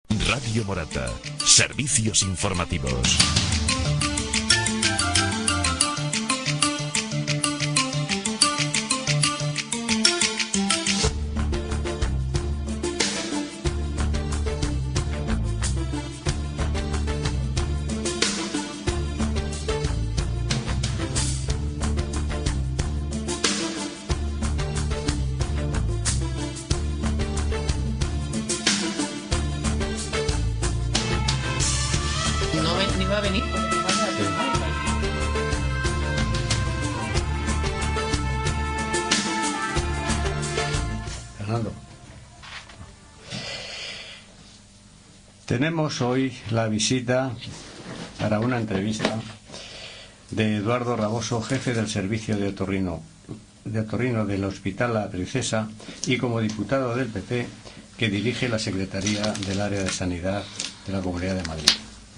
Radio Morata, servicios informativos. Tenemos hoy la visita para una entrevista de Eduardo Raboso, jefe del servicio de otorrino del Hospital La Princesa y como diputado del PP que dirige la Secretaría del Área de Sanidad de la Comunidad de Madrid.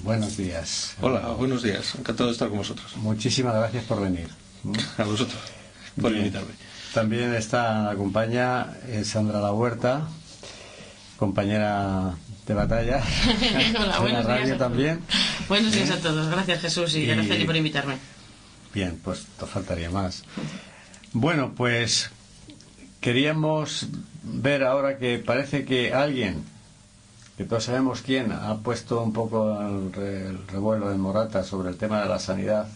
Buenos días. Hola, buenos días. Encantado de estar con vosotros. Muchísimas gracias por venir. A vosotros por invitarme. También acompaña Sandra La Huerta, compañera de batalla. Hola, buenos radio días también. Buenos días a todos. Gracias, Jesús, y gracias a ti por invitarme. Bien, pues te faltaría más. Bueno, pues queríamos ver ahora que parece que alguien, que todos sabemos quién, ha puesto un poco el revuelo en Morata sobre el tema de la sanidad,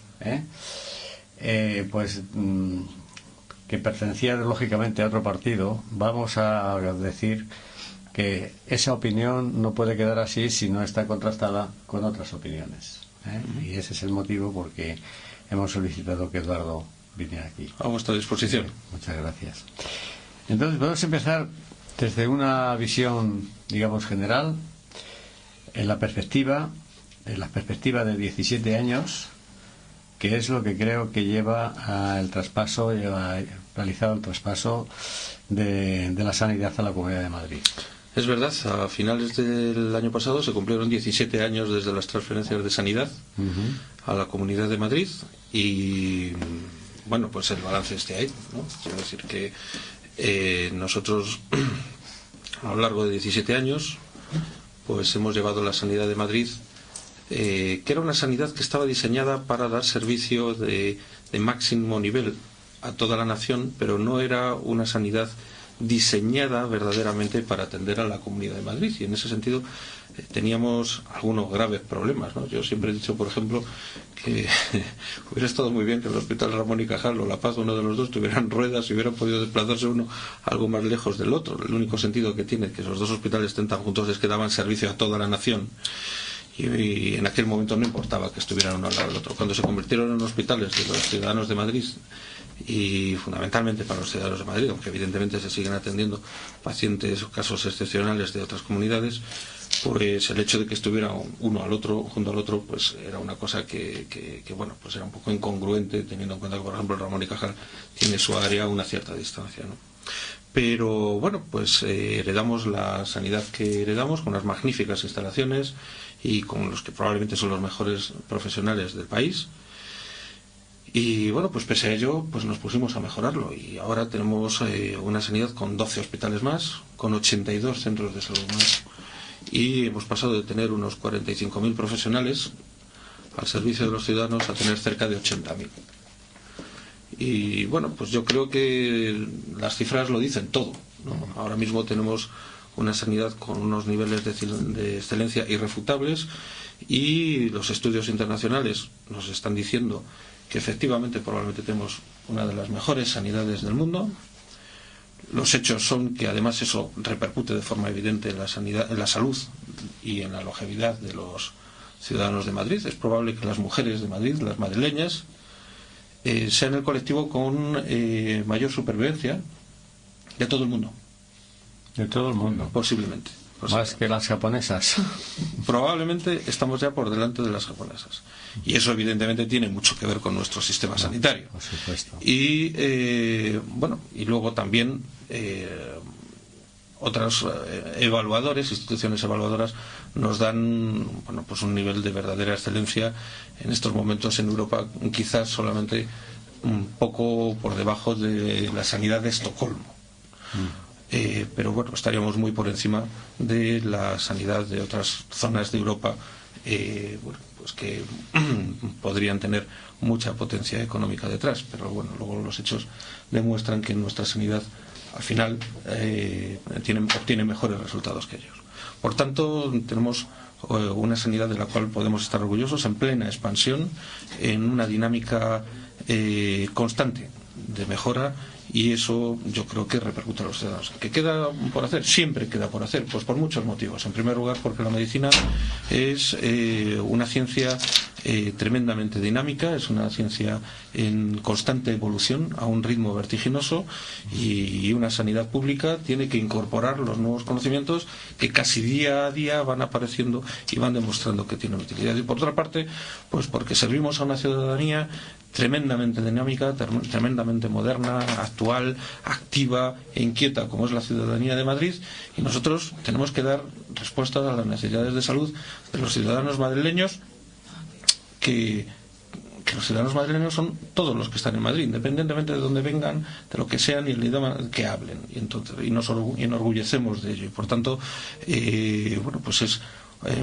que pertenecía lógicamente a otro partido. Vamos a decir que esa opinión no puede quedar así si no está contrastada con otras opiniones, y ese es el motivo por que hemos solicitado que Eduardo viniera aquí. A vuestra disposición. Muchas gracias. Entonces podemos empezar desde una visión, digamos, general, en la perspectiva de 17 años, que es lo que creo que lleva realizado el traspaso de la sanidad a la Comunidad de Madrid. Es verdad, a finales del año pasado se cumplieron 17 años desde las transferencias de sanidad a la Comunidad de Madrid y, bueno, pues el balance esté ahí, ¿no? Quiero decir que nosotros a lo largo de 17 años pues hemos llevado la sanidad de Madrid, que era una sanidad que estaba diseñada para dar servicio de máximo nivel a toda la nación, pero no era una sanidad diseñada verdaderamente para atender a la Comunidad de Madrid, y en ese sentido teníamos algunos graves problemas, ¿no? Yo siempre he dicho, por ejemplo, que hubiera estado muy bien que el Hospital Ramón y Cajal o La Paz, uno de los dos, tuvieran ruedas y hubieran podido desplazarse uno algo más lejos del otro. El único sentido que tiene que esos dos hospitales estén tan juntos es que daban servicio a toda la nación, y en aquel momento no importaba que estuvieran uno al lado del otro. Cuando se convirtieron en hospitales de los ciudadanos de Madrid, y fundamentalmente para los ciudadanos de Madrid, aunque evidentemente se siguen atendiendo pacientes o casos excepcionales de otras comunidades, pues el hecho de que estuviera uno al otro, junto al otro, pues era una cosa que bueno, pues era un poco incongruente, teniendo en cuenta que, por ejemplo, el Ramón y Cajal tiene su área a una cierta distancia, ¿no? Pero bueno, pues heredamos la sanidad que heredamos, con unas magníficas instalaciones y con los que probablemente son los mejores profesionales del país. Y bueno, pues pese a ello, pues nos pusimos a mejorarlo, y ahora tenemos una sanidad con 12 hospitales más, con 82 centros de salud más, y hemos pasado de tener unos 45.000 profesionales al servicio de los ciudadanos a tener cerca de 80.000. Y bueno, pues yo creo que las cifras lo dicen todo, ¿no? Ahora mismo tenemos una sanidad con unos niveles de excelencia irrefutables, y los estudios internacionales nos están diciendo que efectivamente probablemente tenemos una de las mejores sanidades del mundo. Los hechos son que además eso repercute de forma evidente en la sanidad, en la salud y en la longevidad de los ciudadanos de Madrid. Es probable que las mujeres de Madrid, las madrileñas, sean el colectivo con mayor supervivencia de todo el mundo. De todo el mundo. Posiblemente. Más que las japonesas. Probablemente estamos ya por delante de las japonesas. Y eso evidentemente tiene mucho que ver con nuestro sistema sanitario. Por supuesto. Y bueno, y luego también otros evaluadores, instituciones evaluadoras, nos dan, bueno, pues un nivel de verdadera excelencia en estos momentos en Europa, quizás solamente un poco por debajo de la sanidad de Estocolmo. pero bueno, estaríamos muy por encima de la sanidad de otras zonas de Europa, bueno, pues que podrían tener mucha potencia económica detrás, pero bueno, luego los hechos demuestran que nuestra sanidad al final obtiene mejores resultados que ellos. Por tanto, tenemos una sanidad de la cual podemos estar orgullosos, en plena expansión, en una dinámica constante de mejora, y eso yo creo que repercute a los ciudadanos. ¿Qué queda por hacer? Siempre queda por hacer, pues por muchos motivos. En primer lugar, porque la medicina es una ciencia tremendamente dinámica, es una ciencia en constante evolución a un ritmo vertiginoso, y una sanidad pública tiene que incorporar los nuevos conocimientos que casi día a día van apareciendo y van demostrando que tienen utilidad. Y por otra parte, pues porque servimos a una ciudadanía tremendamente dinámica, tremendamente moderna, actual, activa e inquieta, como es la ciudadanía de Madrid, y nosotros tenemos que dar respuestas a las necesidades de salud de los ciudadanos madrileños, que los ciudadanos madrileños son todos los que están en Madrid, independientemente de dónde vengan, de lo que sean y el idioma que hablen, y nos enorgullecemos de ello. Y por tanto, bueno, pues es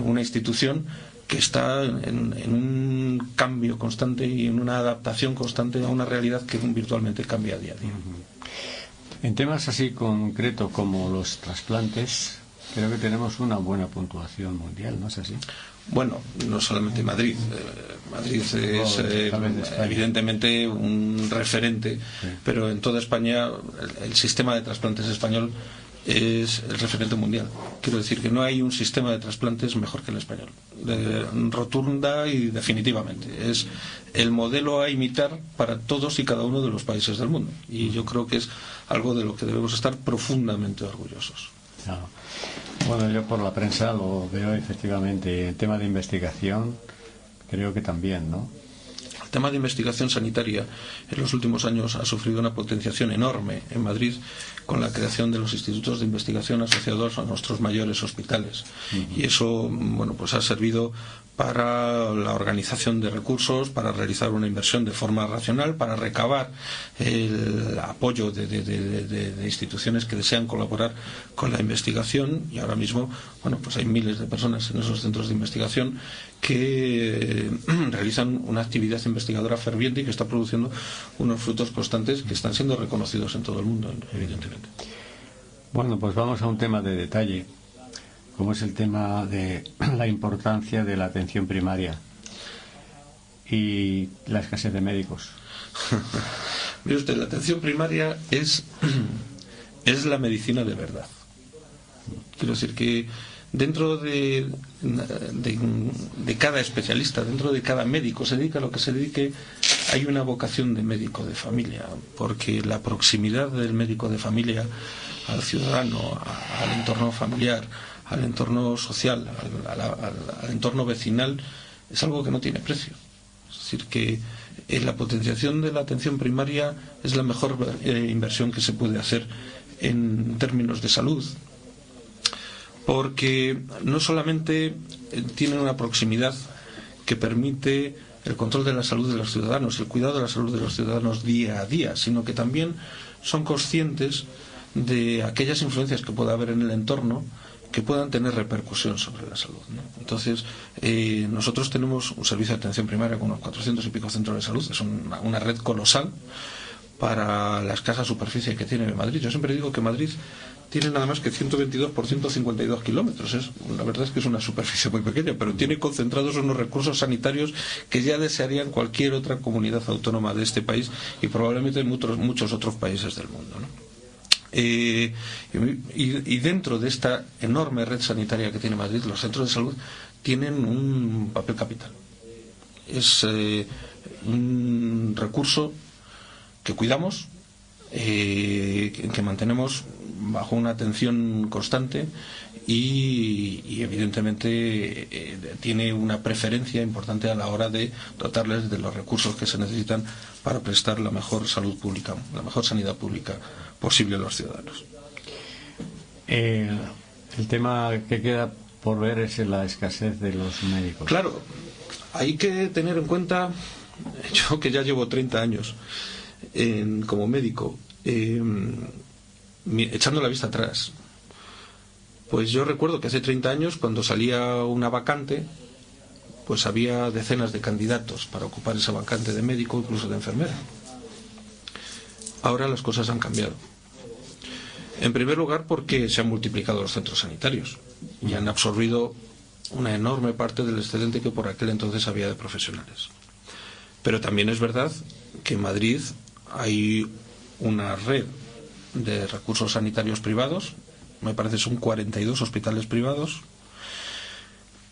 una institución que está en un cambio constante y en una adaptación constante a una realidad que virtualmente cambia día a día. En temas así concretos como los trasplantes, creo que tenemos una buena puntuación mundial, ¿no es así? Bueno, no solamente Madrid. Madrid es evidentemente un referente, sí, pero en toda España el sistema de trasplantes español es el referente mundial. Quiero decir que no hay un sistema de trasplantes mejor que el español, rotunda y definitivamente. Es el modelo a imitar para todos y cada uno de los países del mundo, y yo creo que es algo de lo que debemos estar profundamente orgullosos. Claro. Bueno, yo por la prensa lo veo efectivamente. El tema de investigación creo que también, ¿no? El tema de investigación sanitaria en los últimos años ha sufrido una potenciación enorme en Madrid con la creación de los institutos de investigación asociados a nuestros mayores hospitales. Y eso, bueno, pues ha servido para la organización de recursos, para realizar una inversión de forma racional, para recabar el apoyo de instituciones que desean colaborar con la investigación, y ahora mismo, bueno, pues hay miles de personas en esos centros de investigación que realizan una actividad investigadora ferviente y que está produciendo unos frutos constantes que están siendo reconocidos en todo el mundo, evidentemente. Bueno, pues vamos a un tema de detalle, como es el tema de la importancia de la atención primaria y la escasez de médicos. Mire usted, la atención primaria es la medicina de verdad. Quiero decir que dentro de cada especialista, dentro de cada médico, se dedica a lo que se dedique, hay una vocación de médico de familia, porque la proximidad del médico de familia al ciudadano, al entorno familiar, al entorno social, al entorno vecinal, es algo que no tiene precio. Es decir, que la potenciación de la atención primaria es la mejor inversión que se puede hacer en términos de salud, porque no solamente tienen una proximidad que permite el control de la salud de los ciudadanos, el cuidado de la salud de los ciudadanos día a día, sino que también son conscientes de aquellas influencias que pueda haber en el entorno que puedan tener repercusión sobre la salud, ¿no? Entonces, nosotros tenemos un servicio de atención primaria con unos 400 y pico centros de salud, es una red colosal para la escasa superficie que tiene Madrid. Yo siempre digo que Madrid tiene nada más que 122 por 152 kilómetros. La verdad es que es una superficie muy pequeña, pero tiene concentrados unos recursos sanitarios que ya desearían cualquier otra comunidad autónoma de este país y probablemente en muchos otros países del mundo, ¿no? Y dentro de esta enorme red sanitaria que tiene Madrid, los centros de salud tienen un papel capital. Es un recurso que cuidamos, que mantenemos bajo una atención constante y evidentemente tiene una preferencia importante a la hora de dotarles de los recursos que se necesitan para prestar la mejor salud pública, la mejor sanidad pública posible a los ciudadanos. El tema que queda por ver es la escasez de los médicos. Claro, hay que tener en cuenta, yo que ya llevo 30 años como médico, echando la vista atrás, pues yo recuerdo que hace 30 años, cuando salía una vacante, pues había decenas de candidatos para ocupar esa vacante de médico, incluso de enfermera. Ahora las cosas han cambiado. En primer lugar, porque se han multiplicado los centros sanitarios y han absorbido una enorme parte del excedente que por aquel entonces había de profesionales. Pero también es verdad que en Madrid hay una red de recursos sanitarios privados, me parece son 42 hospitales privados,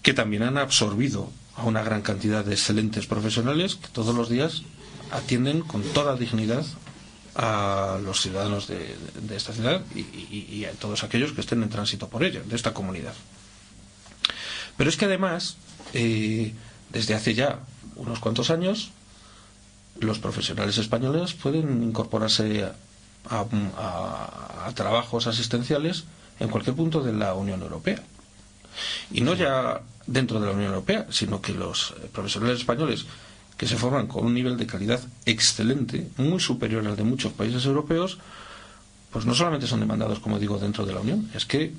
que también han absorbido a una gran cantidad de excelentes profesionales que todos los días atienden con toda dignidad a los ciudadanos de esta ciudad y a todos aquellos que estén en tránsito por ella, de esta comunidad. Pero es que además, desde hace ya unos cuantos años, los profesionales españoles pueden incorporarse a trabajos asistenciales en cualquier punto de la Unión Europea. Y no ya dentro de la Unión Europea, sino que los profesionales españoles que se forman con un nivel de calidad excelente, muy superior al de muchos países europeos, pues no solamente son demandados, como digo, dentro de la Unión, es que,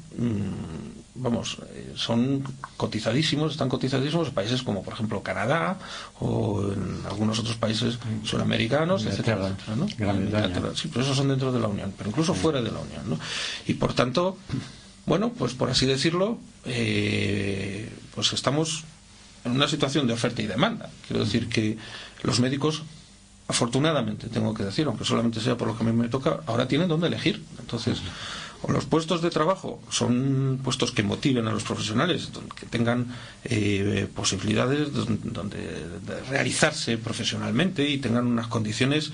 son cotizadísimos, están cotizadísimos en países como, por ejemplo, Canadá o en algunos otros países sudamericanos, etcétera, etcétera, ¿no? Sí, pero esos son dentro de la Unión, pero incluso fuera de la Unión, ¿no? Y por tanto, bueno, pues por así decirlo, pues estamos en una situación de oferta y demanda. Quiero decir que los médicos, afortunadamente, tengo que decir, aunque solamente sea por lo que a mí me toca, ahora tienen dónde elegir. Entonces, o los puestos de trabajo son puestos que motiven a los profesionales, que tengan posibilidades de realizarse profesionalmente y tengan unas condiciones,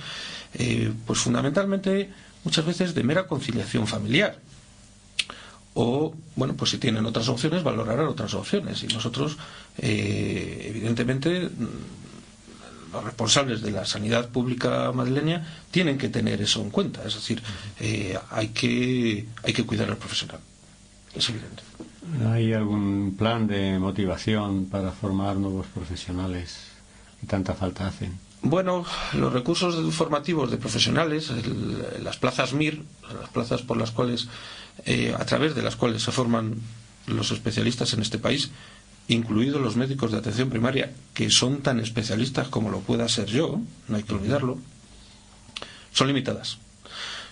pues fundamentalmente, muchas veces de mera conciliación familiar. O, bueno, pues si tienen otras opciones, valorarán otras opciones. Y nosotros, evidentemente, los responsables de la sanidad pública madrileña tienen que tener eso en cuenta. Es decir, hay que cuidar al profesional. Es evidente. ¿Hay algún plan de motivación para formar nuevos profesionales que tanta falta hacen? Bueno, los recursos formativos de profesionales, las plazas MIR, las plazas por las cuales, a través de las cuales se forman los especialistas en este país, incluidos los médicos de atención primaria, que son tan especialistas como lo pueda ser yo, no hay que olvidarlo, son limitadas.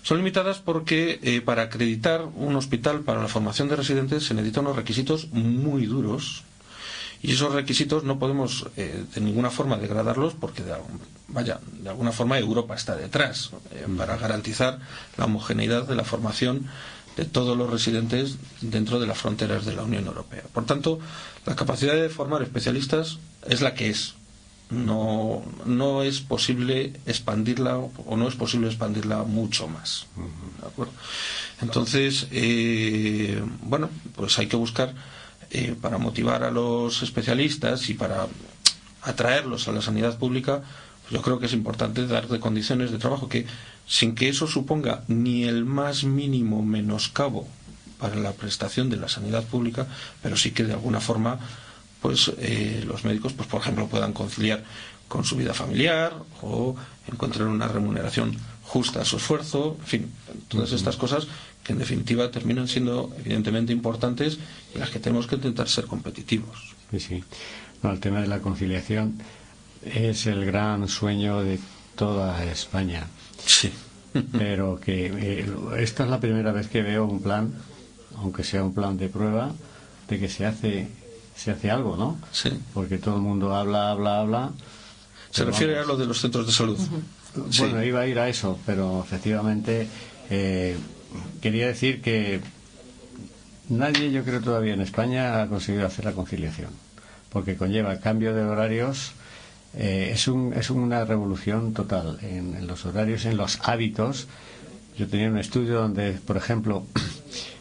Son limitadas porque para acreditar un hospital para la formación de residentes se necesitan unos requisitos muy duros. Y esos requisitos no podemos de ninguna forma degradarlos porque, de alguna forma Europa está detrás para garantizar la homogeneidad de la formación de todos los residentes dentro de las fronteras de la Unión Europea. Por tanto, la capacidad de formar especialistas es la que es. No es posible expandirla o no es posible expandirla mucho más. ¿De acuerdo? Entonces, bueno, pues hay que buscar para motivar a los especialistas y para atraerlos a la sanidad pública. Pues yo creo que es importante dar de condiciones de trabajo que, sin que eso suponga ni el más mínimo menoscabo para la prestación de la sanidad pública, pero sí que de alguna forma pues los médicos, pues por ejemplo, puedan conciliar con su vida familiar o encontrar una remuneración justa a su esfuerzo, en fin, todas estas cosas que en definitiva terminan siendo evidentemente importantes y las que tenemos que intentar ser competitivos. Sí, sí. No, el tema de la conciliación es el gran sueño de toda España. Sí. Pero que esta es la primera vez que veo un plan, aunque sea un plan de prueba, de que se hace algo, ¿no? Sí. Porque todo el mundo habla. Se refiere a lo de los centros de salud. Bueno, Sí. iba a ir a eso, pero efectivamente quería decir que nadie, yo creo todavía en España, ha conseguido hacer la conciliación, porque conlleva cambio de horarios. Es una revolución total en los horarios, en los hábitos. Yo tenía un estudio donde, por ejemplo,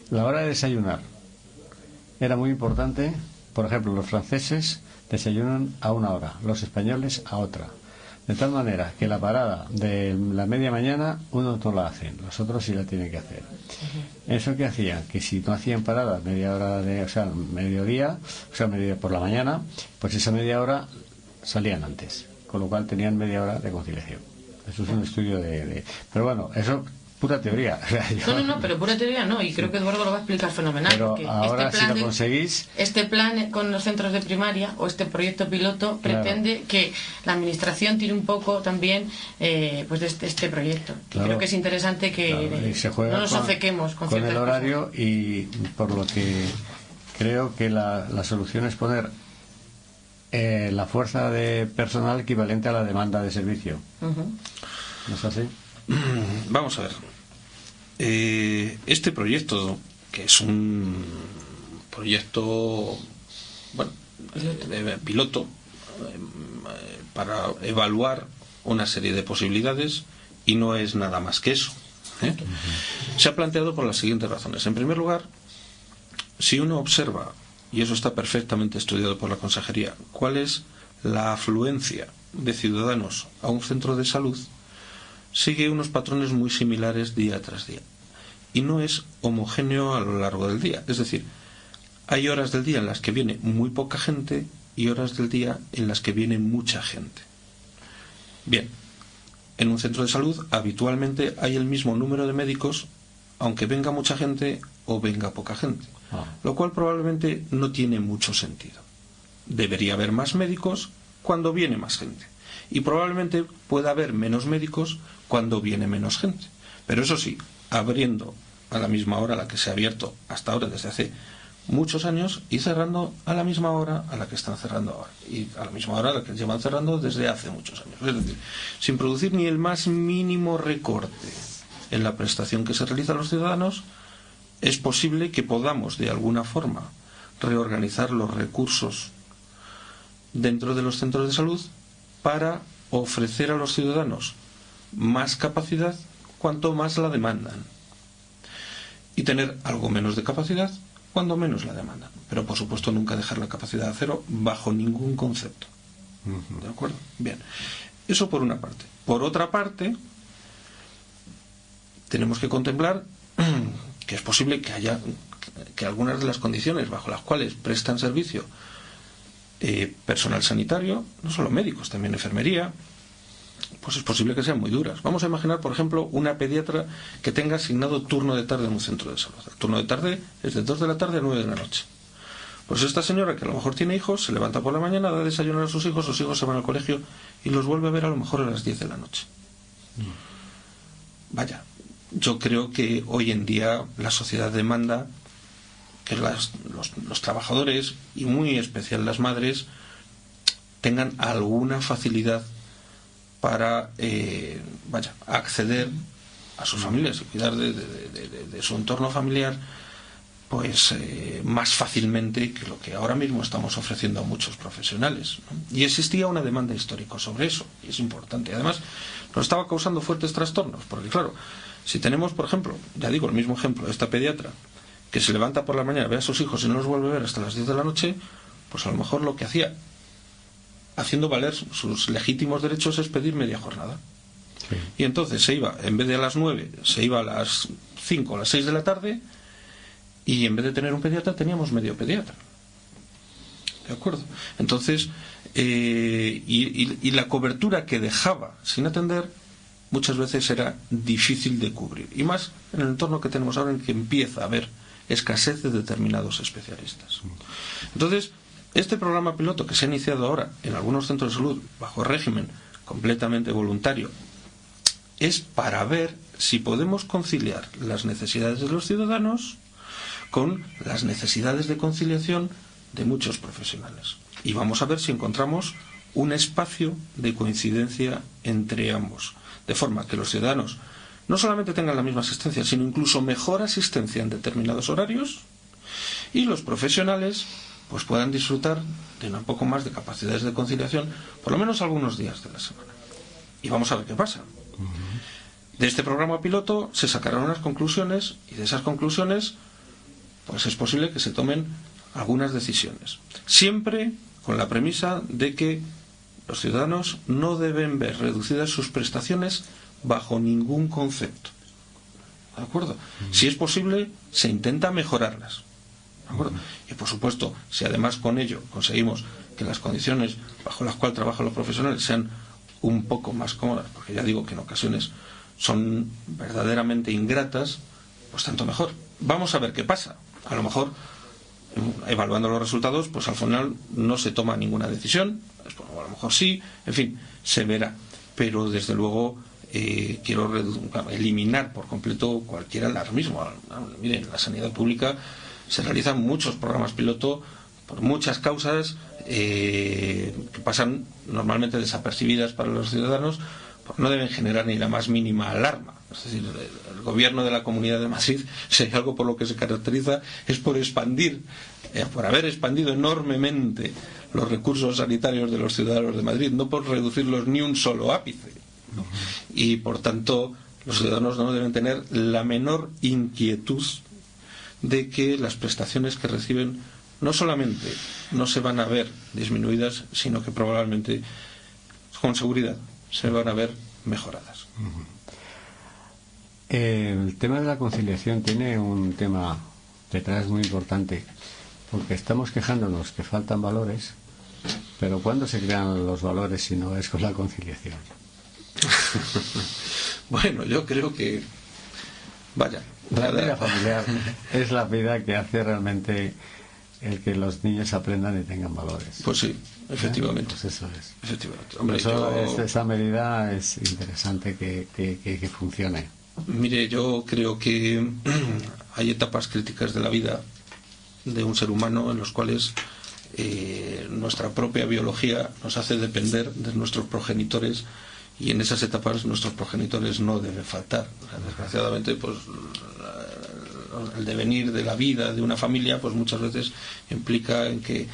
la hora de desayunar era muy importante. Por ejemplo, los franceses desayunan a una hora, los españoles a otra. De tal manera que la parada de la media mañana uno no la hacen, los otros sí la tienen que hacer. ¿Eso qué hacía? Que si no hacían parada media hora mediodía, media por la mañana, pues esa media hora salían antes, con lo cual tenían media hora de conciliación. Eso es un estudio pero bueno, eso pura teoría. O sea, No, pero pura teoría no, y creo que Eduardo lo va a explicar fenomenal. Pero porque ahora, este plan si lo conseguís... Este plan con los centros de primaria, o este proyecto piloto, pretende que la administración tire un poco también pues de este proyecto. Claro. Creo que es interesante que se juega no nos obcequemos con el horario cosas. Y por lo que creo que la solución es poner la fuerza de personal equivalente a la demanda de servicio. ¿No es así? Vamos a ver. Este proyecto, que es un proyecto piloto para evaluar una serie de posibilidades, y no es nada más que eso, se ha planteado por las siguientes razones. En primer lugar, si uno observa, y eso está perfectamente estudiado por la Consejería, cuál es la afluencia de ciudadanos a un centro de salud, sigue unos patrones muy similares día tras día. Y no es homogéneo a lo largo del día. Es decir, hay horas del día en las que viene muy poca gente y horas del día en las que viene mucha gente. Bien, en un centro de salud habitualmente hay el mismo número de médicos, aunque venga mucha gente o venga poca gente. Lo cual probablemente no tiene mucho sentido. Debería haber más médicos cuando viene más gente. Y probablemente pueda haber menos médicos cuando viene menos gente. Pero eso sí, abriendo a la misma hora a la que se ha abierto hasta ahora desde hace muchos años y cerrando a la misma hora a la que están cerrando ahora. Y a la misma hora a la que llevan cerrando desde hace muchos años. Es decir, sin producir ni el más mínimo recorte en la prestación que se realiza a los ciudadanos, es posible que podamos de alguna forma reorganizar los recursos dentro de los centros de salud para ofrecer a los ciudadanos más capacidad cuanto más la demandan y tener algo menos de capacidad cuando menos la demandan, pero por supuesto nunca dejar la capacidad a cero bajo ningún concepto. ¿De acuerdo? Bien, eso por una parte. Por otra parte, tenemos que contemplar que es posible que algunas de las condiciones bajo las cuales prestan servicio personal sanitario, no solo médicos, también enfermería, pues es posible que sean muy duras. Vamos a imaginar, por ejemplo, una pediatra que tenga asignado turno de tarde en un centro de salud. El turno de tarde es de 2 de la tarde a 9 de la noche. Pues esta señora, que a lo mejor tiene hijos, se levanta por la mañana, da desayuno a sus hijos se van al colegio y los vuelve a ver a lo mejor a las 10 de la noche. Vaya, yo creo que hoy en día la sociedad demanda que los trabajadores, y muy especial las madres, tengan alguna facilidad para acceder a sus familias y cuidar de su entorno familiar pues más fácilmente que lo que ahora mismo estamos ofreciendo a muchos profesionales, ¿no? Y existía una demanda histórica sobre eso, y es importante. Además, nos estaba causando fuertes trastornos, porque claro, si tenemos, por ejemplo, ya digo, el mismo ejemplo, esta pediatra que se levanta por la mañana, ve a sus hijos y no los vuelve a ver hasta las 10 de la noche, pues a lo mejor lo que hacía, haciendo valer sus legítimos derechos, es pedir media jornada. Sí. Y entonces se iba, en vez de a las 9, se iba a las 5 o las 6 de la tarde, y en vez de tener un pediatra teníamos medio pediatra. ¿De acuerdo? Entonces, y la cobertura que dejaba sin atender muchas veces era difícil de cubrir. Y más en el entorno que tenemos ahora, en que empieza a haber escasez de determinados especialistas. Entonces, este programa piloto que se ha iniciado ahora en algunos centros de salud bajo régimen completamente voluntario es para ver si podemos conciliar las necesidades de los ciudadanos con las necesidades de conciliación de muchos profesionales. Y vamos a ver si encontramos un espacio de coincidencia entre ambos, de forma que los ciudadanos no solamente tengan la misma asistencia, sino incluso mejor asistencia en determinados horarios, y los profesionales pues puedan disfrutar de un poco más de capacidades de conciliación, por lo menos algunos días de la semana. Y vamos a ver qué pasa. De este programa piloto se sacarán unas conclusiones, y de esas conclusiones pues es posible que se tomen algunas decisiones, siempre con la premisa de que los ciudadanos no deben ver reducidas sus prestaciones bajo ningún concepto. ¿De acuerdo? Si es posible, se intenta mejorarlas. ¿De acuerdo? Y por supuesto, si además con ello conseguimos que las condiciones bajo las cuales trabajan los profesionales sean un poco más cómodas, porque ya digo que en ocasiones son verdaderamente ingratas, pues tanto mejor. Vamos a ver qué pasa. A lo mejor, evaluando los resultados, pues al final no se toma ninguna decisión, o a lo mejor sí, en fin, se verá. Pero desde luego quiero eliminar por completo cualquier alarmismo. Miren, en la sanidad pública se realizan muchos programas piloto por muchas causas que pasan normalmente desapercibidas para los ciudadanos, pues no deben generar ni la más mínima alarma. Es decir, el gobierno de la Comunidad de Madrid, si hay algo por lo que se caracteriza, es por expandir, por haber expandido enormemente los recursos sanitarios de los ciudadanos de Madrid, no por reducirlos ni un solo ápice. Y por tanto, los ciudadanos no deben tener la menor inquietud de que las prestaciones que reciben no solamente no se van a ver disminuidas, sino que probablemente, con seguridad, se van a ver mejoradas. El tema de la conciliación tiene un tema detrás muy importante, porque estamos quejándonos que faltan valores, pero ¿cuándo se crean los valores si no es con la conciliación? Bueno, yo creo que la vida familiar es la vida que hace realmente el que los niños aprendan y tengan valores. Pues sí, efectivamente. Pues eso es. Efectivamente. Hombre, esa medida es interesante que funcione. Mire, yo creo que hay etapas críticas de la vida de un ser humano en los cuales nuestra propia biología nos hace depender de nuestros progenitores, y en esas etapas nuestros progenitores no deben faltar. O sea, desgraciadamente, pues el devenir de la vida de una familia pues muchas veces implica en que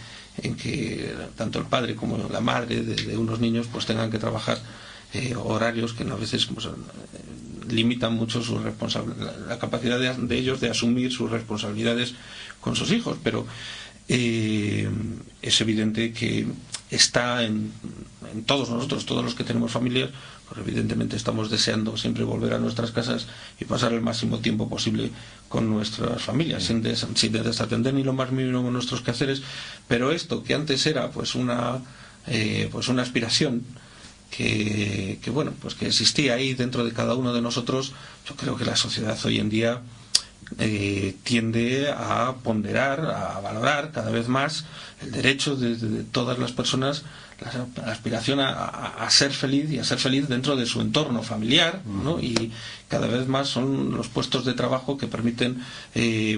tanto el padre como la madre de unos niños pues tengan que trabajar horarios que a veces pues, limitan mucho la capacidad de ellos de asumir sus responsabilidades con sus hijos, pero es evidente que está en todos nosotros, todos los que tenemos familias, pues evidentemente estamos deseando siempre volver a nuestras casas y pasar el máximo tiempo posible con nuestras familias, sin desatender ni lo más mínimo nuestros quehaceres. Pero esto que antes era pues una aspiración que bueno, pues que existía ahí dentro de cada uno de nosotros, yo creo que la sociedad hoy en día tiende a ponderar, a valorar cada vez más el derecho de todas las personas, la aspiración a ser feliz y a ser feliz dentro de su entorno familiar, ¿no? Y cada vez más son los puestos de trabajo que permiten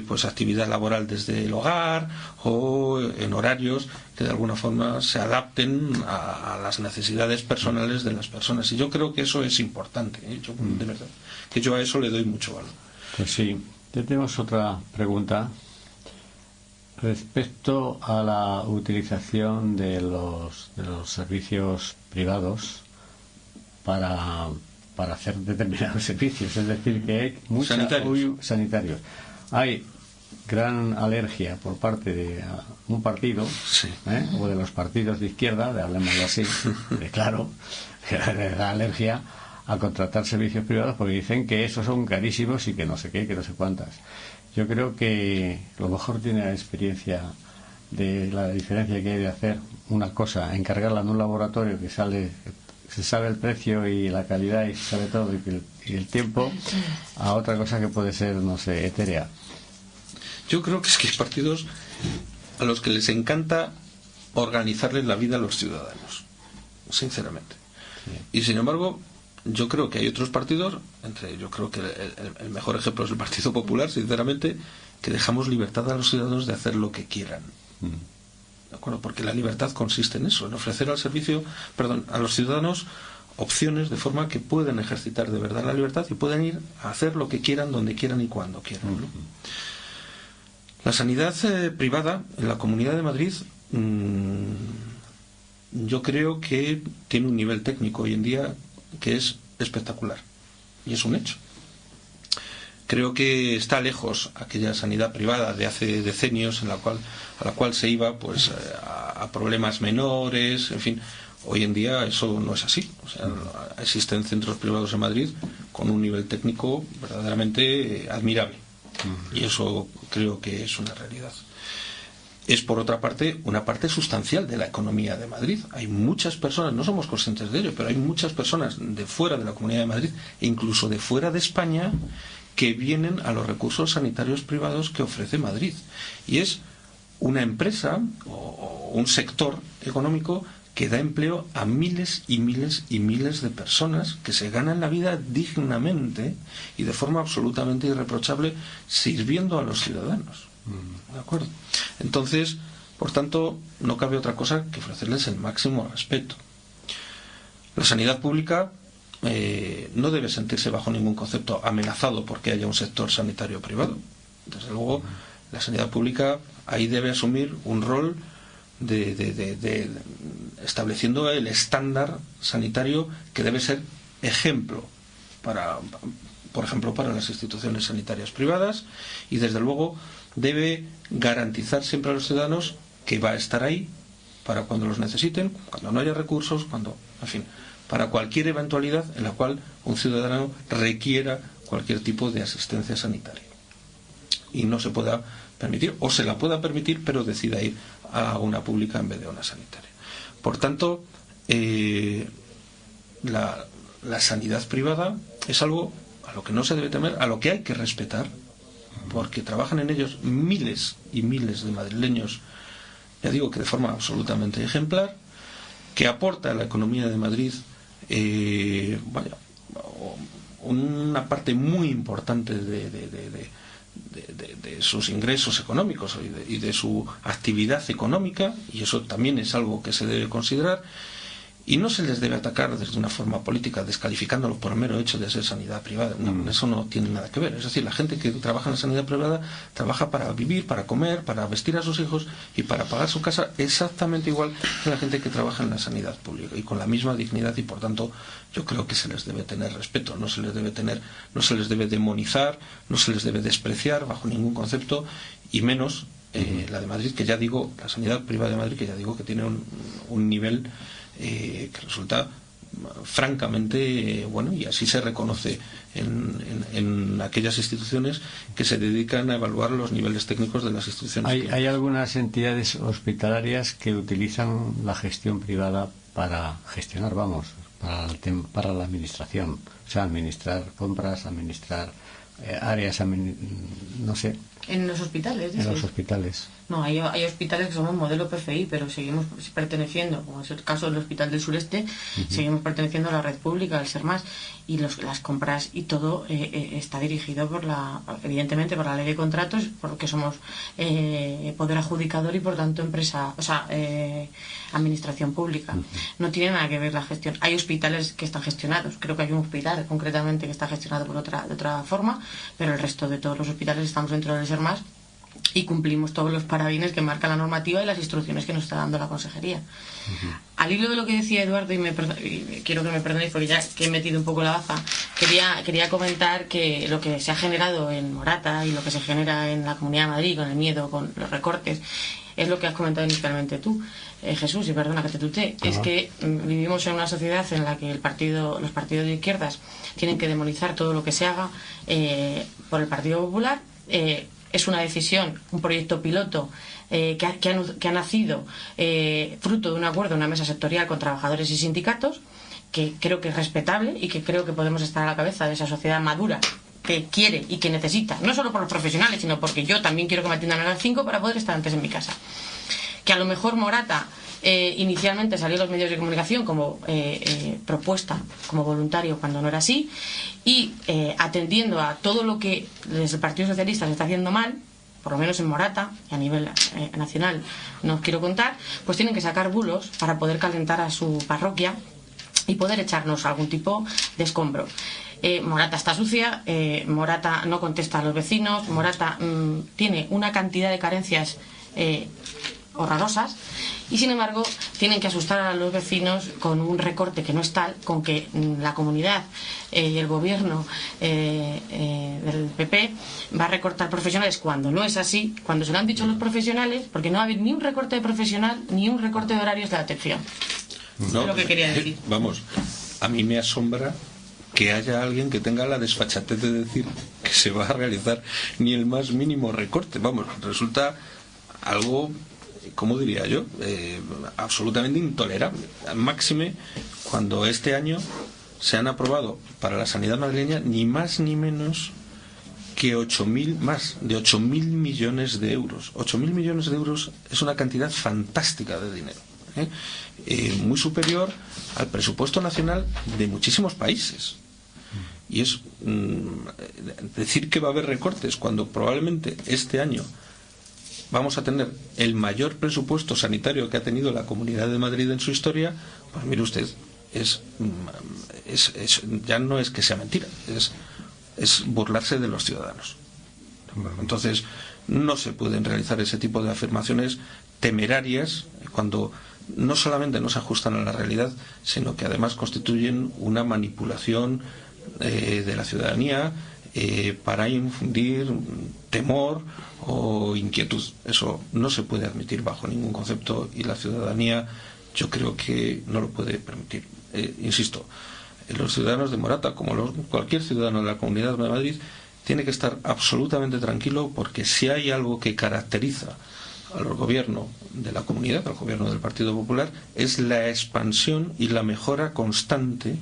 pues actividad laboral desde el hogar o en horarios que de alguna forma se adapten a las necesidades personales de las personas, y yo creo que eso es importante, yo, de verdad, que yo a eso le doy mucho valor. Pues sí. Tenemos otra pregunta respecto a la utilización de los servicios privados para hacer determinados servicios, es decir, que hay muchos sanitarios. Hay gran alergia por parte de un partido, sí, o de los partidos de izquierda, hablemoslo así, claro, la alergia a contratar servicios privados porque dicen que esos son carísimos y que no sé qué, que no sé cuántas. Yo creo que lo mejor tiene la experiencia de la diferencia que hay de hacer una cosa, encargarla en un laboratorio que se sabe el precio y la calidad y se sabe todo y el tiempo, a otra cosa que puede ser, no sé, etérea. Yo creo que es que hay partidos a los que les encanta organizarles la vida a los ciudadanos, sinceramente. Sí. Y sin embargo, yo creo que hay otros partidos, yo creo que el mejor ejemplo es el Partido Popular, sinceramente, que dejamos libertad a los ciudadanos de hacer lo que quieran. ¿De acuerdo? Porque la libertad consiste en eso, en ofrecer a los ciudadanos opciones de forma que pueden ejercitar de verdad la libertad y pueden ir a hacer lo que quieran, donde quieran y cuando quieran, ¿no? La sanidad privada en la Comunidad de Madrid, yo creo que tiene un nivel técnico hoy en día que es espectacular, y es un hecho. Creo que está lejos aquella sanidad privada de hace decenios a la cual se iba pues a problemas menores, en fin. Hoy en día eso no es así. O sea, existen centros privados en Madrid con un nivel técnico verdaderamente admirable, y eso creo que es una realidad. es, por otra parte, una parte sustancial de la economía de Madrid. Hay muchas personas, no somos conscientes de ello, pero hay muchas personas de fuera de la Comunidad de Madrid e incluso de fuera de España que vienen a los recursos sanitarios privados que ofrece Madrid. Y es una empresa o un sector económico que da empleo a miles y miles y miles de personas que se ganan la vida dignamente y de forma absolutamente irreprochable sirviendo a los ciudadanos. ¿De acuerdo? Entonces, por tanto, no cabe otra cosa que ofrecerles el máximo respeto. La sanidad pública no debe sentirse bajo ningún concepto amenazado porque haya un sector sanitario privado. Desde luego, la sanidad pública ahí debe asumir un rol de estableciendo el estándar sanitario que debe ser ejemplo para, por ejemplo, para las instituciones sanitarias privadas, y desde luego debe garantizar siempre a los ciudadanos que va a estar ahí para cuando los necesiten, cuando no haya recursos, cuando, en fin, para cualquier eventualidad en la cual un ciudadano requiera cualquier tipo de asistencia sanitaria y no se pueda permitir, o se la pueda permitir, pero decida ir a una pública en vez de a una sanitaria. Por tanto, la sanidad privada es algo a lo que no se debe temer, a lo que hay que respetar, porque trabajan en ellos miles y miles de madrileños, ya digo que de forma absolutamente ejemplar, que aporta a la economía de Madrid una parte muy importante de sus ingresos económicos y de su actividad económica, y eso también es algo que se debe considerar, y no se les debe atacar desde una forma política descalificándolos por el mero hecho de ser sanidad privada. No, eso no tiene nada que ver. Es decir, la gente que trabaja en la sanidad privada trabaja para vivir, para comer, para vestir a sus hijos y para pagar su casa exactamente igual que la gente que trabaja en la sanidad pública, y con la misma dignidad, y por tanto yo creo que se les debe tener respeto, no se les debe demonizar, no se les debe despreciar bajo ningún concepto, y menos la de Madrid, que ya digo, la sanidad privada de Madrid, que ya digo que tiene un nivel que resulta francamente bueno, y así se reconoce en aquellas instituciones que se dedican a evaluar los niveles técnicos de las instituciones. Hay algunas entidades hospitalarias que utilizan la gestión privada para gestionar, para la administración, o sea, administrar compras, administrar áreas, no sé. En los hospitales, ¿dices? En los hospitales. No, hay hospitales que somos modelo PFI, pero seguimos perteneciendo, como es el caso del Hospital del Sureste, seguimos perteneciendo a la red pública, al SERMAS, y las compras y todo está dirigido evidentemente por la ley de contratos, porque somos poder adjudicador y por tanto empresa, administración pública. No tiene nada que ver la gestión. Hay hospitales que están gestionados, creo que hay un hospital concretamente que está gestionado de otra forma, pero el resto de todos los hospitales estamos dentro del SERMAS y cumplimos todos los parabienes que marca la normativa y las instrucciones que nos está dando la consejería. Al hilo de lo que decía Eduardo, y quiero que me perdonéis porque ya que he metido un poco la baza, quería comentar que lo que se ha generado en Morata y lo que se genera en la Comunidad de Madrid con el miedo, con los recortes, es lo que has comentado inicialmente tú, Jesús, y perdona que te tutee. Es que vivimos en una sociedad en la que los partidos de izquierdas tienen que demonizar todo lo que se haga por el Partido Popular. Es una decisión, un proyecto piloto que ha nacido fruto de un acuerdo en una mesa sectorial con trabajadores y sindicatos, que creo que es respetable y que creo que podemos estar a la cabeza de esa sociedad madura que quiere y que necesita, no solo por los profesionales, sino porque yo también quiero que me atiendan a las 5 para poder estar antes en mi casa. Que a lo mejor Morata inicialmente salió a los medios de comunicación como propuesta, como voluntario, cuando no era así, y atendiendo a todo lo que desde el Partido Socialista se está haciendo mal, por lo menos en Morata, y a nivel nacional no os quiero contar, pues tienen que sacar bulos para poder calentar a su parroquia y poder echarnos algún tipo de escombro. Morata está sucia, Morata no contesta a los vecinos, Morata tiene una cantidad de carencias horrorosas, y sin embargo tienen que asustar a los vecinos con un recorte que no es tal, con que la comunidad y el gobierno del PP va a recortar profesionales cuando no es así, cuando se lo han dicho los profesionales, porque no va a haber ni un recorte de profesional ni un recorte de horarios de atención. No, es lo que quería decir. Vamos, a mí me asombra que haya alguien que tenga la desfachatez de decir que se va a realizar ni el más mínimo recorte. Vamos, resulta algo ¿cómo diría yo? Absolutamente intolerable. Máxime cuando este año se han aprobado para la sanidad madrileña ni más ni menos que más de 8.000 millones de euros. 8.000 millones de euros es una cantidad fantástica de dinero, muy superior al presupuesto nacional de muchísimos países. Y es decir que va a haber recortes cuando probablemente este año vamos a tener el mayor presupuesto sanitario que ha tenido la Comunidad de Madrid en su historia. Pues mire usted, ya no es que sea mentira, es burlarse de los ciudadanos. Entonces no se pueden realizar ese tipo de afirmaciones temerarias cuando no solamente no se ajustan a la realidad, sino que además constituyen una manipulación de la ciudadanía para infundir temor o inquietud. Eso no se puede admitir bajo ningún concepto, y la ciudadanía yo creo que no lo puede permitir. Insisto, los ciudadanos de Morata, como cualquier ciudadano de la Comunidad de Madrid, tiene que estar absolutamente tranquilo, porque si hay algo que caracteriza al gobierno de la comunidad, al gobierno del Partido Popular, es la expansión y la mejora constante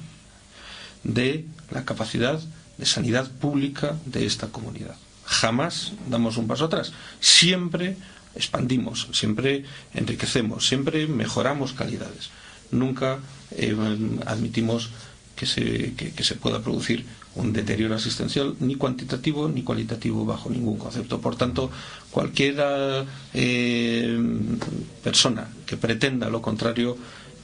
de la capacidad de sanidad pública de esta comunidad. Jamás damos un paso atrás, siempre expandimos, siempre enriquecemos, siempre mejoramos calidades, nunca admitimos que se pueda producir un deterioro asistencial, ni cuantitativo ni cualitativo, bajo ningún concepto. Por tanto, cualquier persona que pretenda lo contrario,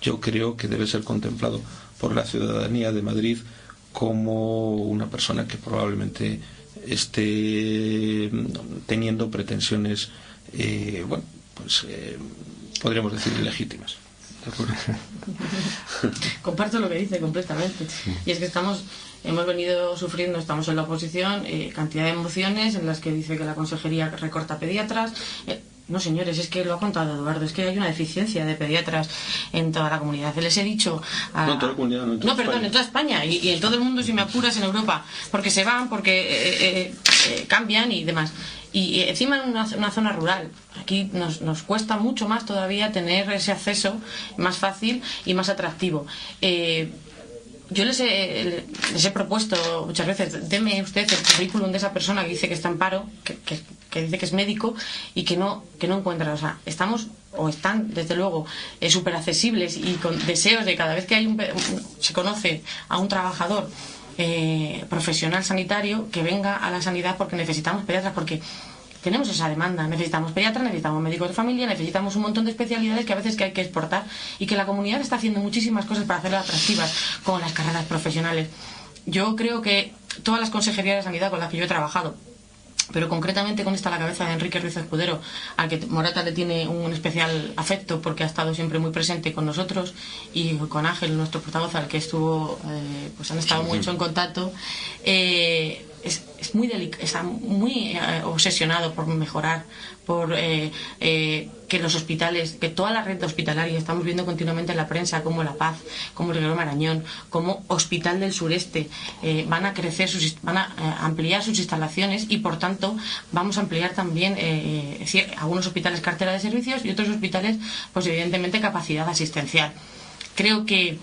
yo creo que debe ser contemplado por la ciudadanía de Madrid como una persona que probablemente esté teniendo pretensiones, podríamos decir, ilegítimas. Comparto lo que dice completamente. Y es que hemos venido sufriendo, estamos en la oposición, cantidad de mociones en las que dice que la consejería recorta pediatras. No, señores, es que lo ha contado Eduardo, es que hay una deficiencia de pediatras en toda la comunidad. Les he dicho no en toda la comunidad, no, en toda España y en todo el mundo, si me apuras, en Europa, porque se van, porque cambian y demás. Y encima en una zona rural, aquí nos cuesta mucho más todavía tener ese acceso más fácil y más atractivo. Yo les he propuesto muchas veces, deme usted el currículum de esa persona que dice que está en paro, que dice que es médico y que no encuentra. O sea, están desde luego súper accesibles y con deseos de cada vez que se conoce a un trabajador profesional sanitario que venga a la sanidad, porque necesitamos pediatras, porque tenemos esa demanda, necesitamos pediatras, necesitamos médicos de familia, necesitamos un montón de especialidades que a veces hay que exportar, y que la comunidad está haciendo muchísimas cosas para hacerlas atractivas, como las carreras profesionales. Yo creo que todas las consejerías de sanidad con las que yo he trabajado, pero concretamente con esta a la cabeza de Enrique Ruiz Escudero, al que Morata le tiene un especial afecto porque ha estado siempre muy presente con nosotros, y con Ángel, nuestro portavoz, al que han estado mucho en contacto, está muy obsesionado por mejorar, por que los hospitales, que toda la red hospitalaria, estamos viendo continuamente en la prensa como La Paz, como el Gregorio Marañón, como Hospital del Sureste, van a crecer, van a ampliar sus instalaciones, y por tanto vamos a ampliar también algunos hospitales cartera de servicios, y otros hospitales pues evidentemente capacidad asistencial. Creo que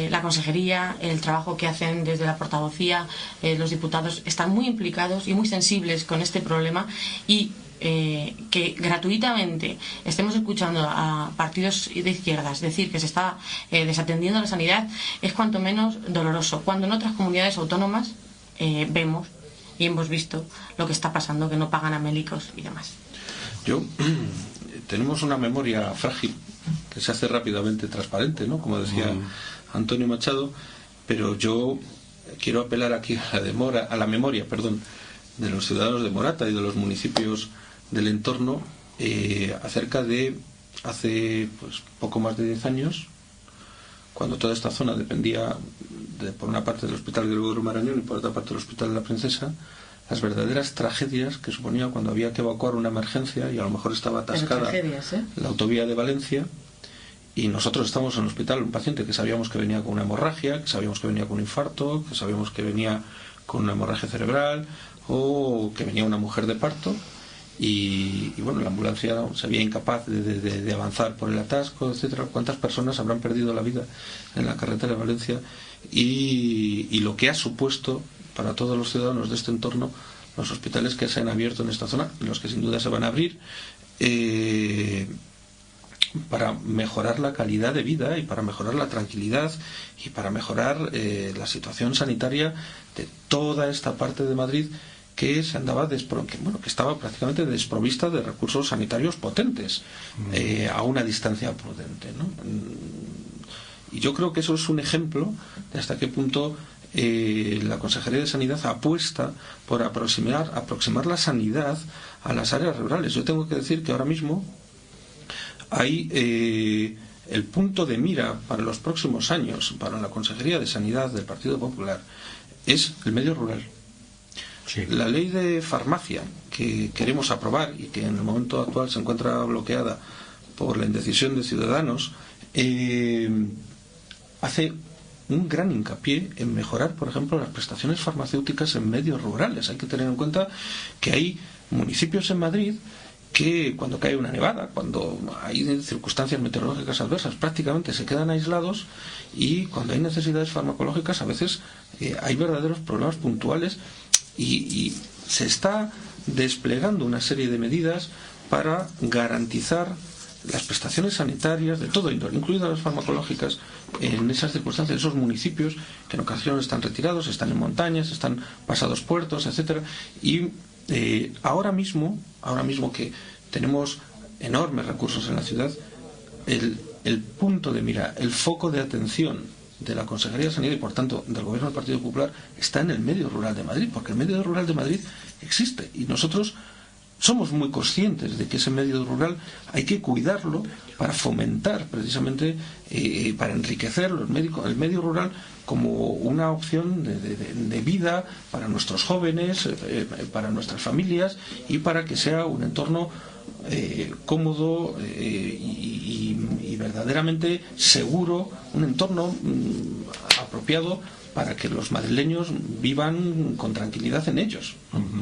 la consejería, el trabajo que hacen desde la portavocía, los diputados están muy implicados y muy sensibles con este problema, y que gratuitamente estemos escuchando a partidos de izquierdas decir que se está desatendiendo la sanidad es cuanto menos doloroso, cuando en otras comunidades autónomas vemos y hemos visto lo que está pasando, que no pagan a médicos y demás. Tenemos una memoria frágil que se hace rápidamente transparente, ¿no? Como decía Antonio Machado, pero yo quiero apelar aquí a la memoria de los ciudadanos de Morata y de los municipios del entorno, acerca de hace poco más de 10 años, cuando toda esta zona dependía por una parte del Hospital Gregorio Marañón y por otra parte del Hospital de la Princesa, las verdaderas tragedias que suponía cuando había que evacuar una emergencia y a lo mejor estaba atascada la autovía de Valencia, y nosotros estamos en el hospital, un paciente que sabíamos que venía con una hemorragia, que sabíamos que venía con un infarto, que sabíamos que venía con una hemorragia cerebral, o que venía una mujer de parto, y bueno, la ambulancia se veía incapaz de avanzar por el atasco, etcétera. ¿Cuántas personas habrán perdido la vida en la carretera de Valencia? Y lo que ha supuesto para todos los ciudadanos de este entorno los hospitales que se han abierto en esta zona, y los que sin duda se van a abrir, para mejorar la calidad de vida y para mejorar la tranquilidad y para mejorar la situación sanitaria de toda esta parte de Madrid que se andaba que estaba prácticamente desprovista de recursos sanitarios potentes a una distancia prudente, ¿no? Y yo creo que eso es un ejemplo de hasta qué punto la Consejería de Sanidad apuesta por aproximar la sanidad a las áreas rurales. Yo tengo que decir que ahora mismo hay el punto de mira para los próximos años para la Consejería de Sanidad del Partido Popular es el medio rural. Sí. La ley de farmacia que queremos aprobar y que en el momento actual se encuentra bloqueada por la indecisión de Ciudadanos hace un gran hincapié en mejorar, por ejemplo, las prestaciones farmacéuticas en medios rurales. Hay que tener en cuenta que hay municipios en Madrid que cuando cae una nevada, cuando hay circunstancias meteorológicas adversas, prácticamente se quedan aislados, y cuando hay necesidades farmacológicas a veces hay verdaderos problemas puntuales, y se está desplegando una serie de medidas para garantizar las prestaciones sanitarias de todo índole, incluidas las farmacológicas, en esas circunstancias, esos municipios que en ocasiones están retirados, están en montañas, están pasados puertos, etcétera. Y ahora mismo que tenemos enormes recursos en la ciudad, el punto de mira, el foco de atención de la Consejería de Sanidad y por tanto del Gobierno del Partido Popular está en el medio rural de Madrid, porque el medio rural de Madrid existe y nosotros somos muy conscientes de que ese medio rural hay que cuidarlo para fomentar precisamente, para enriquecerlo, el medio rural como una opción de vida para nuestros jóvenes, para nuestras familias, y para que sea un entorno cómodo y verdaderamente seguro, un entorno apropiado para que los madrileños vivan con tranquilidad en ellos.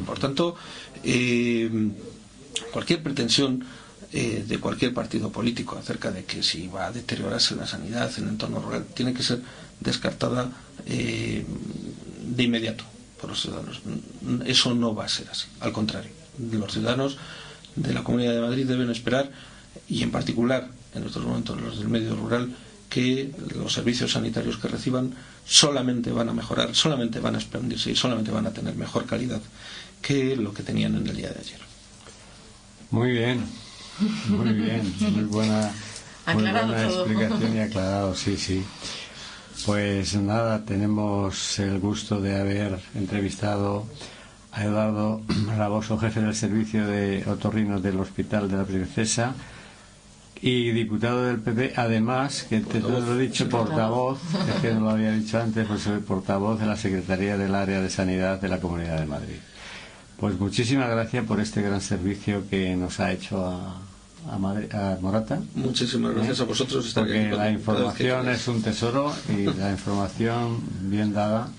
Por tanto, cualquier pretensión de cualquier partido político acerca de que si va a deteriorarse la sanidad en el entorno rural tiene que ser descartada de inmediato por los ciudadanos. Eso no va a ser así. Al contrario, los ciudadanos de la Comunidad de Madrid deben esperar, y en particular en estos momentos los del medio rural, que los servicios sanitarios que reciban solamente van a mejorar, solamente van a expandirse y solamente van a tener mejor calidad que lo que tenían en el día de ayer. Muy bien, muy buena explicación y aclarado, sí. Pues nada, tenemos el gusto de haber entrevistado a Eduardo Raboso, jefe del servicio de otorrino del Hospital de la Princesa y diputado del PP, además, que te lo he dicho, portavoz, es que no lo había dicho antes, pues soy portavoz de la Secretaría del Área de Sanidad de la Comunidad de Madrid. Pues muchísimas gracias por este gran servicio que nos ha hecho a Morata. Muchísimas gracias a vosotros. Porque la información es un tesoro, y la información bien dada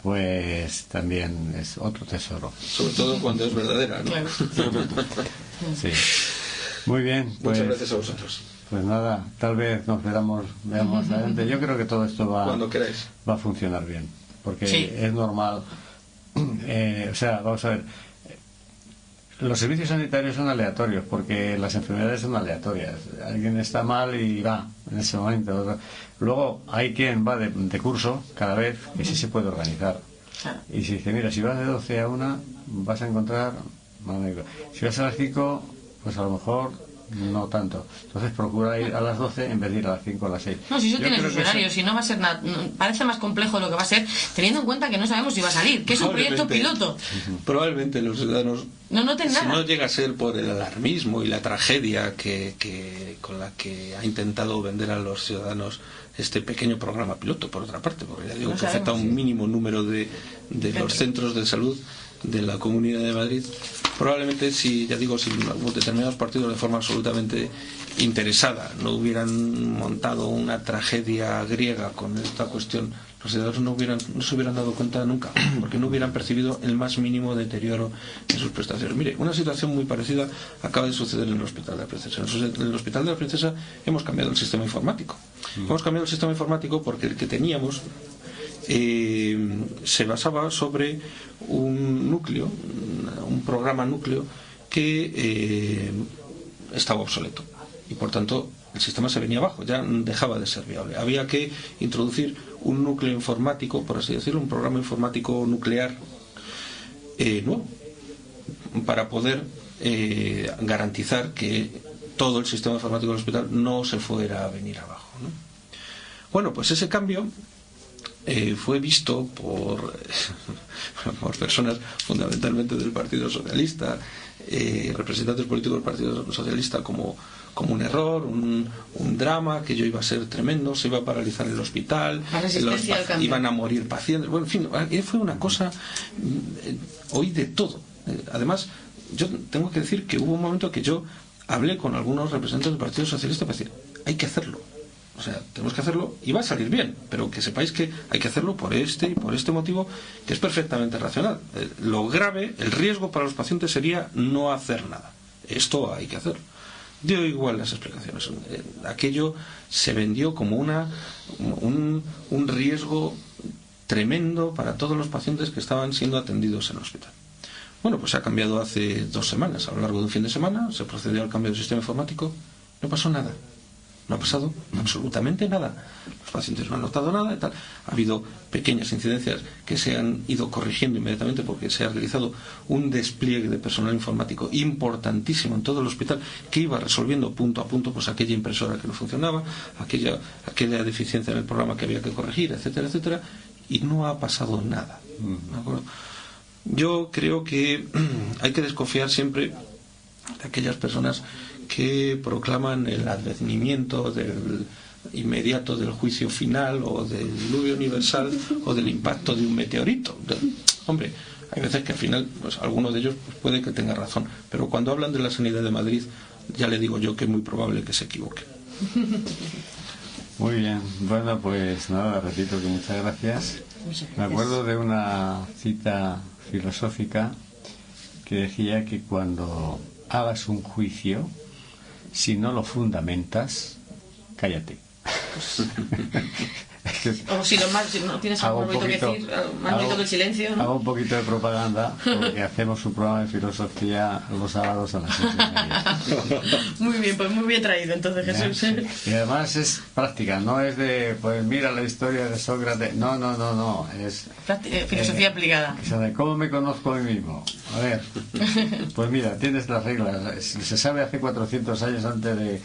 pues también es otro tesoro. Sobre todo cuando es verdadera, ¿no? Claro. Sí. Muy bien. Pues, muchas gracias a vosotros. Pues nada, tal vez nos veamos adelante. Yo creo que todo esto va a funcionar bien, porque sí, es normal. O sea, vamos a ver, los servicios sanitarios son aleatorios porque las enfermedades son aleatorias. Alguien está mal y va en ese momento. Luego hay quien va de curso cada vez, que sí se puede organizar. Y si dice, mira, si vas de 12 a 1 vas a encontrar, si vas a las 5, pues a lo mejor no tanto. Entonces procura ir a las 12 en vez de ir a las 5 o a las 6. No, si eso tiene sus horarios, si no va a ser nada, parece más complejo lo que va a ser, teniendo en cuenta que no sabemos si va a salir, que es un proyecto piloto. Probablemente los ciudadanos, no noten nada. Si no llega a ser por el alarmismo y la tragedia con la que ha intentado vender a los ciudadanos este pequeño programa piloto, por otra parte, porque ya digo que afecta a un mínimo número de los centros de salud de la Comunidad de Madrid. Probablemente, si determinados partidos de forma absolutamente interesada no hubieran montado una tragedia griega con esta cuestión, los ciudadanos no se hubieran dado cuenta nunca, porque no hubieran percibido el más mínimo deterioro en sus prestaciones. Mire, una situación muy parecida acaba de suceder en el Hospital de la Princesa. En el Hospital de la Princesa hemos cambiado el sistema informático. Hemos cambiado el sistema informático porque el que teníamos se basaba sobre un núcleo, un programa núcleo que estaba obsoleto y por tanto el sistema se venía abajo, ya dejaba de ser viable. Había que introducir un núcleo informático, por así decirlo, un programa informático nuclear nuevo, para poder garantizar que todo el sistema informático del hospital no se fuera a venir abajo, ¿no? Bueno, pues ese cambio fue visto por personas fundamentalmente del Partido Socialista, representantes políticos del Partido Socialista como un error, un drama, que yo iba a ser tremendo, se iba a paralizar el hospital, iban a morir pacientes. Bueno, en fin, fue una cosa, oí de todo. Además, yo tengo que decir que hubo un momento que yo hablé con algunos representantes del Partido Socialista para decir, hay que hacerlo. O sea, tenemos que hacerlo y va a salir bien, pero que sepáis que hay que hacerlo por este y por este motivo, que es perfectamente racional. Lo grave, el riesgo para los pacientes sería no hacer nada. Esto hay que hacerlo. Dio igual las explicaciones. Aquello se vendió como un riesgo tremendo para todos los pacientes que estaban siendo atendidos en el hospital. Bueno, pues se ha cambiado hace 2 semanas. A lo largo de un fin de semana se procedió al cambio del sistema informático. No pasó nada. No ha pasado absolutamente nada. Los pacientes no han notado nada y tal. Ha habido pequeñas incidencias que se han ido corrigiendo inmediatamente porque se ha realizado un despliegue de personal informático importantísimo en todo el hospital que iba resolviendo punto a punto pues aquella impresora que no funcionaba, aquella deficiencia en el programa que había que corregir, etcétera, etcétera, y no ha pasado nada. ¿De acuerdo? Yo creo que hay que desconfiar siempre de aquellas personas que proclaman el advenimiento del inmediato del juicio final o del diluvio universal o del impacto de un meteorito. Hombre, hay veces que al final pues alguno de ellos pues, puede que tenga razón, pero cuando hablan de la sanidad de Madrid ya le digo yo que es muy probable que se equivoque. Muy bien, bueno, pues nada, repito que muchas gracias. Me acuerdo de una cita filosófica que decía que cuando hagas un juicio, si no lo fundamentas, cállate. O si no tienes algo bonito que decir, más bonito que el silencio, ¿no? Hago un poquito de propaganda porque hacemos un programa de filosofía los sábados a las 6:30. Muy bien, pues muy bien traído entonces, Jesús. Sí. Y además es práctica, no es de, pues mira la historia de Sócrates, no, es filosofía aplicada. O sea, de cómo me conozco a mí mismo. A ver, pues mira, tienes las reglas, se sabe hace 400 años antes de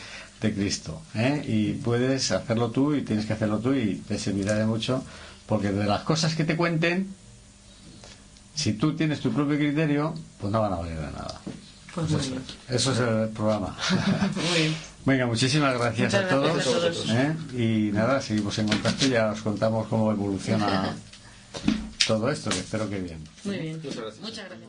Cristo, y puedes hacerlo tú y tienes que hacerlo tú y te servirá de mucho porque de las cosas que te cuenten, si tú tienes tu propio criterio, pues no van a valer de nada. Pues eso es el programa. Muy bien. Venga, muchísimas gracias a todos, gracias a todos. Y nada, seguimos en contacto y ya os contamos cómo evoluciona todo esto, que espero que bien. Muy bien, muchas gracias.